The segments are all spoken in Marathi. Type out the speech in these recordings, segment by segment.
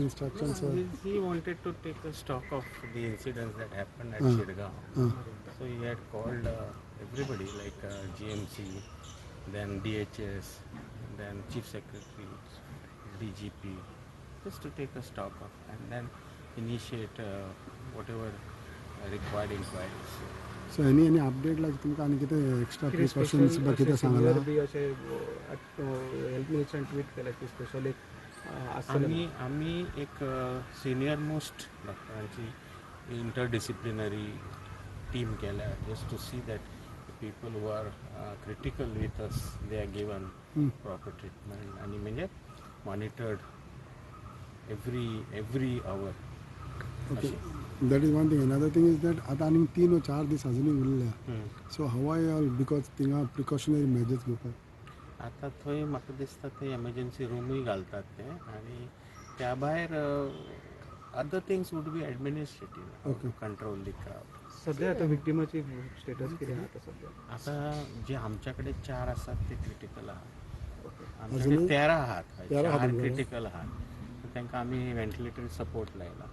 instructions? He wanted to take a stock of the incidents that happened at Shirgao. So he had called everybody like GMC, then DHS, then Chief Secretary, DGP, just to take a stock of and then initiate whatever required inquiries. So any update like तुमका आणि किती extra precautions बाकी सांगायला? हेल्थ मिनिस्टर ट्वीट केलं की स्पेशली आम्ही एक सिनियर मोस्ट डॉक्टरांची इंटरडिसिप्लिनरी टीम केल्या just to see that people who are critical with us they are given proper treatment आणि म्हणजे monitored every hour. Okay, that is one thing. Another thing is that आता आणि 3 or 4 दिवस अजूनही उरल्या. So how are you all because थिंगा प्रिकॉशनरी मेजर्स घेतात. आता थंय म्हाका दिसता थंय एमर्जन्सी रूमूय घालतात ते आणि त्या भायर other things would be administrative control the crowd. सध्या आता विक्टिमाची स्टेटस किती आहे आता सध्या? आता जे आमच्याकडे 4 असतात ते क्रिटिकल आहात, आमच्याकडे 13 आहात, 4 क्रिटिकल आहात, तर तांकां आमी व्हेंटिलेटरी सपोर्ट लायला,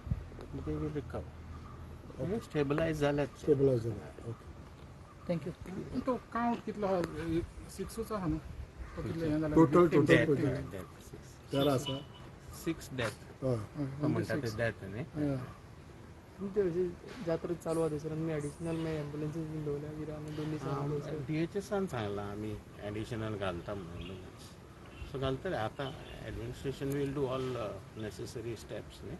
ते विल रिकवर स्टेबलायज जाल्यात. Okay, thank you. तो काउंट कितलो हा 6च आहा न्हू टोटल त्याला असा 6 डेथ म्हणतात ते डेथ न्ही. जात्रेत चालू आहे सर आम्ही ॲडिशनल मी ॲम्ब्युलन्सीस बीन दवरल्या कित्याक आमी 2 दिसां DHSन सांगला आमी ॲडिशनल घालता म्हणून. सो घालतले आता administration will do all necessary steps न्ही.